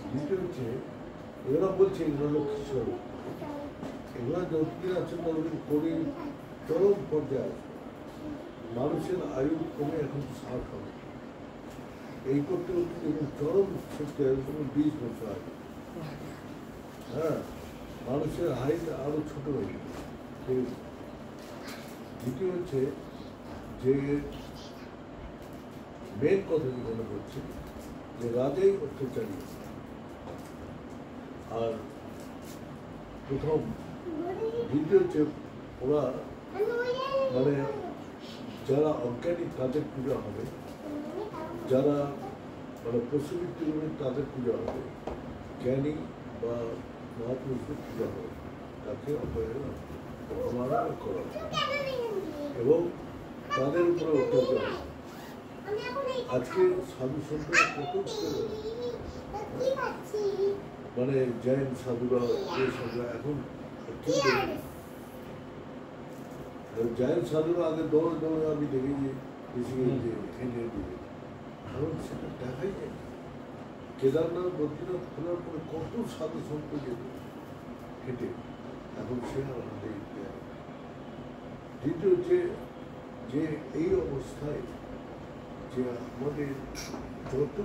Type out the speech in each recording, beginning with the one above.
দ্বিতীয় হচ্ছে এগুলো বলছে এগুলো লক্ষ্মী স্বরূপ, এগুলো যতদিন আছে ততদিন করি চরম পর্যায়ে আছে। মানুষের আয়ু কমে এখন 60 হবে, এই করতে করতে দেখুন চরম শক্তি আসবে 20 বছর আগে। হ্যাঁ, মানুষের হাইট আরো ছোট হয়ে যাবে। দ্বিতীয় হচ্ছে যে মেন কথা কি মনে করছে যে রাজাই অত্যাচারী। আর প্রথম দ্বিতীয় হচ্ছে ওরা মানে যারা অজ্ঞানী তাদের পূজা হবে, যারা মানে পশুবৃত্তি করে তাদের পূজা হবে, জ্ঞানী বা মহাপুরুষদের পূজা হবে, তাকে অবহেলা অপমান করা এবং তাদের উপরে অত্যাচার। আজকে সাধু সন্তান কত মানে জৈন সাধুরা এখন ঠিক জৈন সাধুরা আগে দৌড়ে দৌড়ে আমি দেখেছি এনে দিবে, কারণ সেটা দেখাই যায়। কেদারনাথ বদ্রীনাথ খোলার পরে কত সাধু সন্ত যেত হেঁটে, এখন সে আমাদের দ্বিতীয় হচ্ছে যে এই অবস্থায় যে আমাদের যত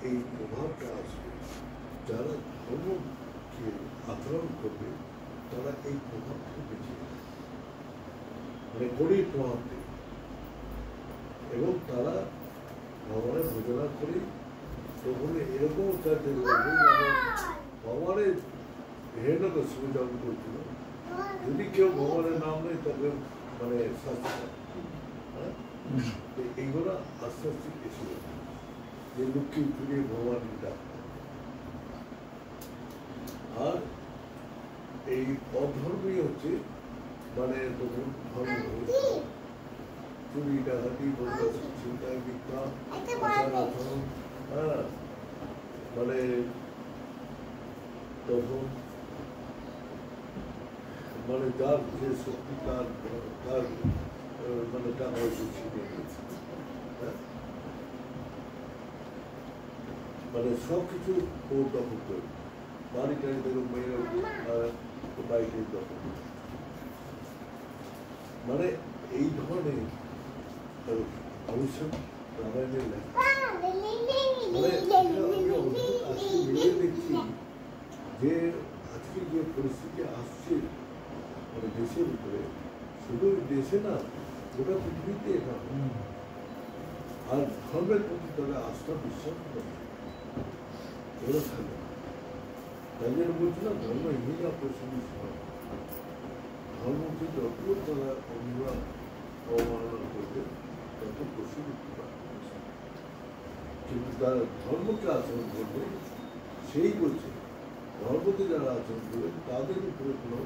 এই প্রভাবটা আসবে, যারা ধর্মকে আচরণ করবে তারা এই প্রভাব থেকে বেঁচে যাবে, মানে কড়ির প্রভাব থেকে, এবং তারা ভগবানের ভোজনা করে তখন এরকম চার্চে ভগবানের হেরণকে সুবিধা করছিল। যদি কেউ ভগবানের নাম নেই তাকে মানে শাস্তি, হ্যাঁ, এইগুলো আস্তে আস্তে এসে যাবে যে লক্ষ্মী ফিরে ভগবানের ডাক। আর এই অধর্মী হচ্ছে মানে তখন ধর্ম চুরি ডাকাতি চিন্তায় মিথ্যা আচার আচরণ, হ্যাঁ, মানে তখন মানে যার যে শক্তি তার মানে টাকা হয়েছে ছিনিয়ে নিয়েছে, হ্যাঁ, মানে সব কিছু ও দখল করে বাড়ি টাড়ি থেকে মেয়েরা বাড়িতে দখল করে, মানে এই ধরনের অবশ্যই রামায়ণের দেখছি যে আজকে যে পরিস্থিতি আসছে মানে দেশের উপরে, শুধু দেশে না গোটা পৃথিবীতে এটা, আর ধর্মের প্রতি তাদের আস্থা বিশ্বাস এগুলো থাকে। তাই জন্য বলছি না ধর্মহীনা পরিস্থিতি ধর্মকে যত তারা অন্যরা অবমাননা করবে তত পশুবৃত্তি পাবে, কিন্তু যারা ধর্মকে আচরণ করবে সেই বলছে ধর্মকে যারা আচরণ করবে তাদের উপরে কোনো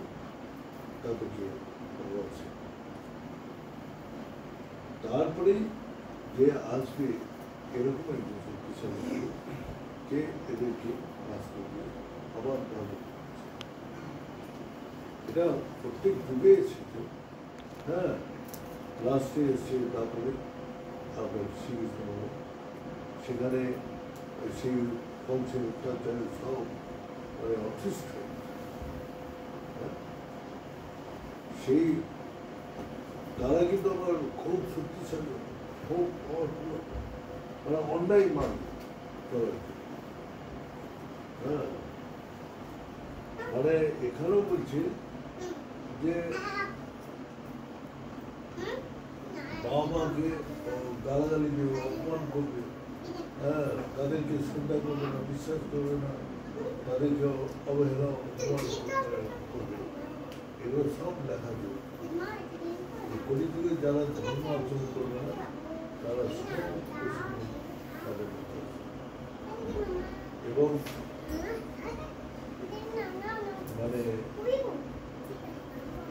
তাদেরকে আছে। তারপরেই যে আসবে এরকম একজন শক্তিশালী কে এদেরকে নাশ করবে, আবার ধর্ম। এটা প্রত্যেক যুগে এসেছে, হ্যাঁ, লাস্টে এসছে তারপরে আপনার শ্রীকৃষ্ণ, সেখানে সেই কংসের অত্যাচারের সব মানে অতিষ্ঠ, সেই তারা কিন্তু আমার খুব শক্তিশালী, খুব মানে অন্যায় মান করার, হ্যাঁ, মানে এখানেও বলছে যে বাবা মাকে গালাগালি দেবে, অপমান করবে, হ্যাঁ, তাদেরকে শ্রদ্ধা করবে না, বিশ্বাস করবে না, তাদেরকে অবহেলা করবে, এগুলো সব লেখা যাবে। কলিযুগে যারা ধর্ম আচরণ করবে না তারা তাদের এবং মানে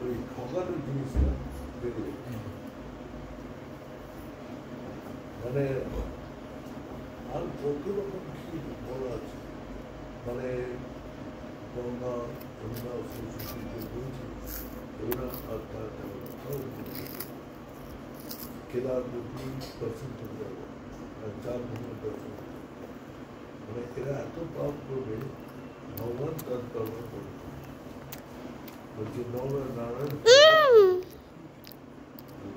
ওই ঠকানোর জিনিসটা বেড়ে মানে আর কত রকম কি বলা আছে, মানে গঙ্গা যমুনা সরস্বতী যে বলছে এগুলো আর তার কেদার দর্শন করতে যাবো, 4 ভ্রমণ দর্শন, মানে এরা এত পাপ করবে ভগবান তার কর্ম করবে বলছে নারায়ণ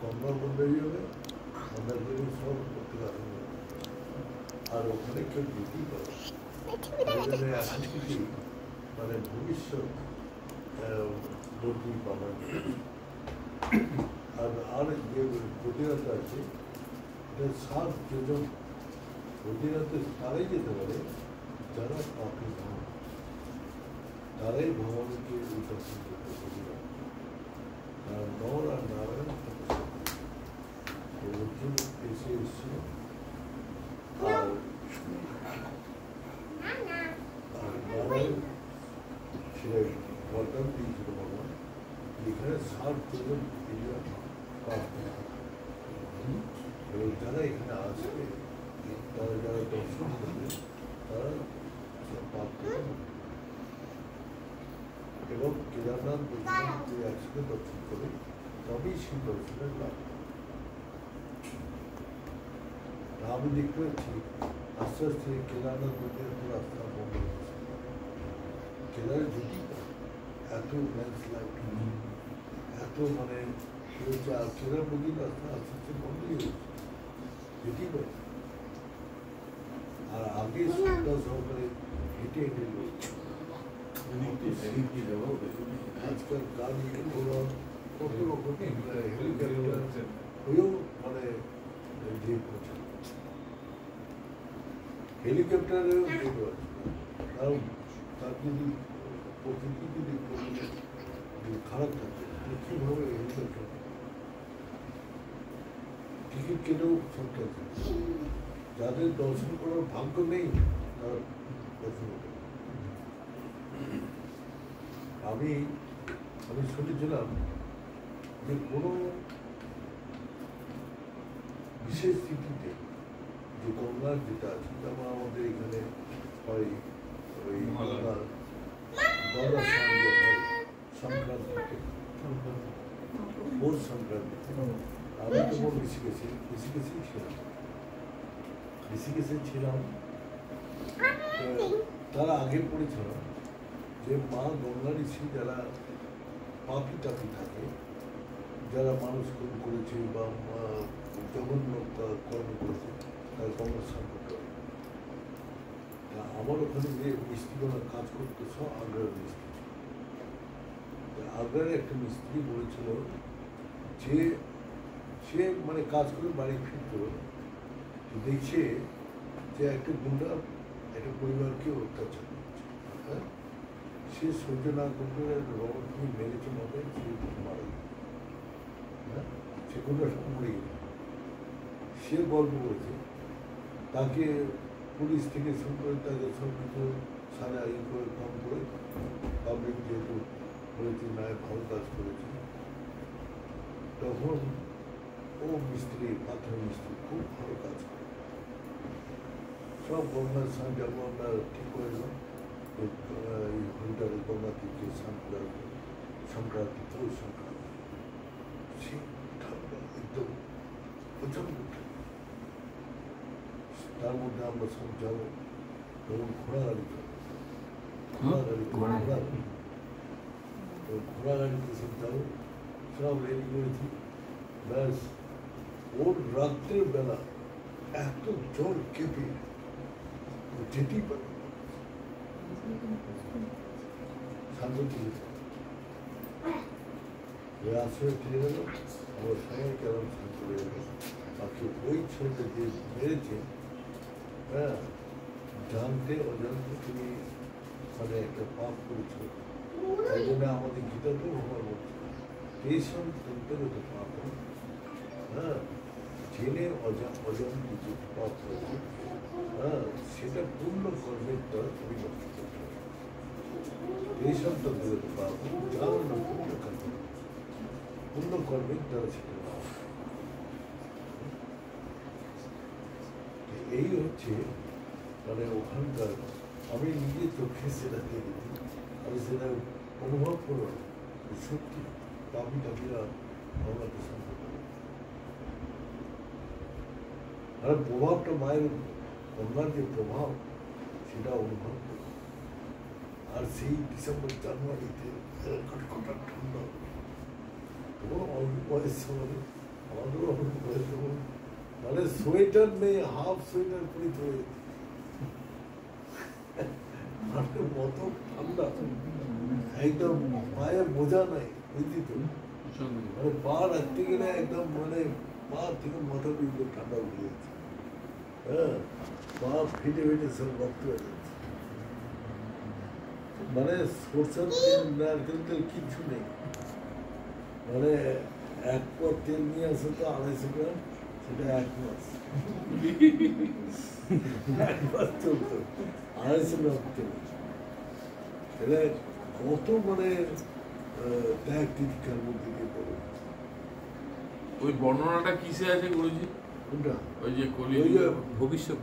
গঙ্গা বন্ধ হয়ে যাবে আমরা যদি সব করতে পারবো আর ওখানে কেউ ঢুকি পাবে এখন কিছু মানে ভবিষ্যৎ বদলি পাবেন আর যে প্রতিরোধ আছে সাত যোজন প্রতিরোধে তারাই যেতে পারে যারা পাপি নয় তারাই ভগবানকে উপাসনা করতে প্রতিরোধ আর নর আর নারায়ণ অর্জুন এসে এসেছিল আর নারায়ণ সেটা বরদান দিয়েছিল ভগবান এখানে সাত যোজন পাপ এবং যারা এখানে আসবে তারা যারা দর্শন করবে তারা পাপ করবে এবং কেদারনাথ বদ্রীনাথ যদি একসাথে দর্শন করে তবেই সেই দর্শনের লাভ। আমি দেখতে পাচ্ছি আস্তে আস্তে কেদারনাথ বদ্রীনাথ রাস্তা বন্ধ হচ্ছে কেদারে ঢুকি এত ল্যান্ডস্লাইড এত মানে কেদার বদ্রীনাথ রাস্তা আস্তে আস্তে বন্ধই হচ্ছে যেটি পারে আর আগে শ্রদ্ধা সহকারে হেঁটে হেঁটে লোক আজকাল গাড়ি ঘোড়া কত রকম হেলিকপ্টার হয়েও মানে দিয়ে পৌঁছে হেলিকপ্টারেও যেতে পারছে কারণ তার যদি প্রকৃতি যদি খারাপ থাকে তাহলে কীভাবে হেলিকপ্টার টিকিট কেটেও সংখ্যা যাদের দর্শন করার ভাগ্য নেই তারা দর্শন করে আমি শুনেছিলাম যে কোনো বিশেষ তিথিতে যে গঙ্গার যেটা আছে যেমন আমাদের এখানে হয় ওই গঙ্গার সংক্রান্তিতে পৌষ সংক্রান্তিতে আমি তো মোট ঋষিকেশে ছিলাম তারা আগে পড়েছিল যে মা গঙ্গা ঋষি যারা পাপি টাপি থাকে যারা মানুষ খুন করেছে বা জঘন্য কর্ম করেছে তার গঙ্গা স্নান করতে হবে। আমার ওখানে যে মিস্ত্রিগুলো কাজ করতো সব আগ্রার মিস্ত্রি আগ্রার একটা মিস্ত্রি বলেছিল যে সে মানে কাজ করে বাড়ি ফিরত দেখছে যে একটা গুন্ডা একটা পরিবারকে অত্যাচার করছে হ্যাঁ সে সহ্য না করতে রড দিয়ে মেরেছে মাথায় সে মারা গেল হ্যাঁ সে গুন্ডাটা মরে গেল সে গল্প করেছে তাকে পুলিশ থেকে শুরু করে তাকে সব কিছু সারা ই করে কম করে পাবলিক যেহেতু বলেছে না ভালো কাজ করেছে তখন ও মিস্ত্রি পাথর মিস্ত্রি খুব ভালো কাজ করে সব গঙ্গার স্নান যেমন আমরা ঠিক করে এলাম হরিদ্বারের গঙ্গা থেকে স্নান করার সংক্রান্তি পৌষ সংক্রান্তি সে ঠান্ডা একদম প্রচন্ড তার মধ্যে আমরা সব যাবো তখন ঘোড়া গাড়ি ঘোড়া গাড়িতে সব যাবো সব রেডি করেছি ব্যাস ওর রাত্রের বেলা এত জল কেঁপে যেতেই পারে শান্তি আশ্রয় ফিরে গেল আমার সবাই কেমন শান্ত হয়ে গেল বাকি ওই ছেলেটা যে মেরেছে হ্যাঁ জানতে অজান্তে তুমি মানে একটা পাপ করেছো এই জন্য আমাদের গীতাতেও ভগবান বলছে তেষম তন্তগত পাপ হ্যাঁ জেনে অজান্তে যে পাপ হয়েছে হ্যাঁ সেটা পূর্ণ কর্মের দ্বারা তুমি নষ্ট করতে হবে তেষম তন্তগত পাপ যার না পূর্ণ কর্ম পূর্ণ কর্মের দ্বারা সেটা এই হচ্ছে মানে ওখানকার আমি নিজের চোখে সেটা দেখেছি আমি সেটা অনুভব করলাম সত্যি পাপি টাপিরা ভগবানকে সম্পর্ক আর প্রভাবটা মায়ের গঙ্গার যে প্রভাব সে আর সেই ডিসেম্বর জানুয়ারিতে কটকটা ঠান্ডা, তখন অল্প বয়স আমাদেরও অল্প বয়স, তখন মানে সোয়েটার নেই, হাফ সোয়েটার পরিতে হয়েছে, মানে মতো ঠান্ডা, একদম পায়ে বোঝা নাই, বুঝলি তো, মানে পা রাখতে গেলে একদম মানে পা থেকে মাথা পর্যন্ত ঠান্ডা উঠে যাচ্ছে, হ্যাঁ, পা ফেটে ফেটে সব রক্ত হয়ে যাচ্ছে, মানে সরষের তেল, নারকেল তেল কিচ্ছু নেই, মানে এক পর তেল নিয়ে আসে তো 250 গ্রাম, সেটা 1 মাস, 1 মাস চলতো 250 গ্রাম তেল, এটা কত মানে ত্যাগ তিতিক্ষার মধ্যে দিয়ে পড়ে। ওই বর্ণনাটা কিসে আছে গুরুজি? কোনটা? ওই যে ভবিষ্যৎ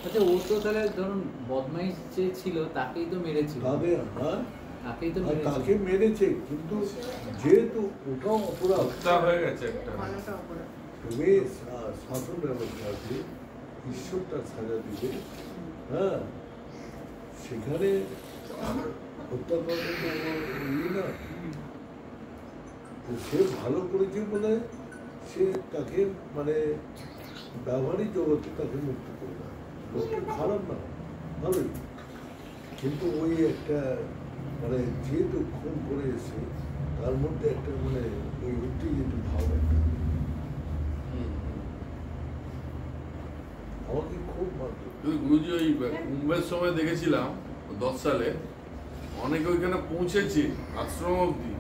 আচ্ছা, ও তো তাহলে ধরুন বদমাইশ যে ছিল তাকেই তো মেরেছিল, তাকে মেরেছে, কিন্তু যেহেতু ওটাও অপরাধ হয়ে গেছে একটা, তুমি শাসন ব্যবস্থা আছে, ঈশ্বর তার সাজা দিবে, হ্যাঁ, সেখানে হত্যা করাটা তো না, সে ভালো করেছে বলে সে তাকে মানে ব্যবহারিক জগতে তাকে মুক্ত করে না, লোকটা খারাপ না, ভালোই, কিন্তু ওই একটা মানে যেহেতু খুন করে এসে তার মধ্যে একটা মানে ওই উত্তেজিত ভাব একটা আমাকে খুব মাত্র। গুরুজি ওই কুম্ভের সময় দেখেছিলাম 10 সালে অনেকে ওইখানে পৌঁছেছে আশ্রম অব্দি,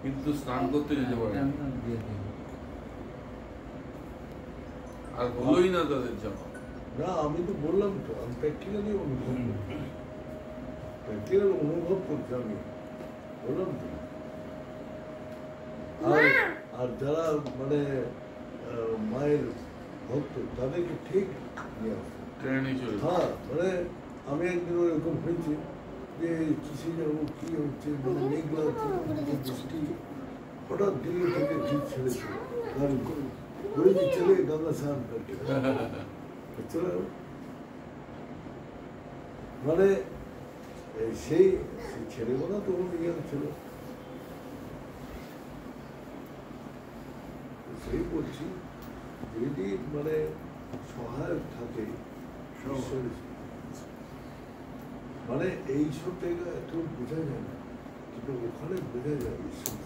কিন্তু স্নান করতে যেতে পারে আর হলোই না তাদের যাওয়া। না, আমি তো বললাম তো, আমি প্র্যাকটিক্যালি অনুভব করছি, আমি বললাম তো। আর যারা মানে মায়ের ভক্ত তাদেরকে ঠিক নিয়ে আসতো, হ্যাঁ, মানে আমি একদিন ওরকম হয়েছে যে কিসে যাবো, কি হচ্ছে, মানে মেঘলা হচ্ছে, বৃষ্টি, হঠাৎ দিল্লি থেকে ঠিক ছেড়েছে, গাড়ি করে চলে গঙ্গা স্নান করতে চলে, মানে সেই ছেলেগুলো তখন ইয়ে ছিল, সেই বলছি যদি মানে সহায়ক থাকে মানে এই সব জায়গায় এত বোঝা যায় না, কিন্তু ওখানে বোঝা যায় ঈশ্বর।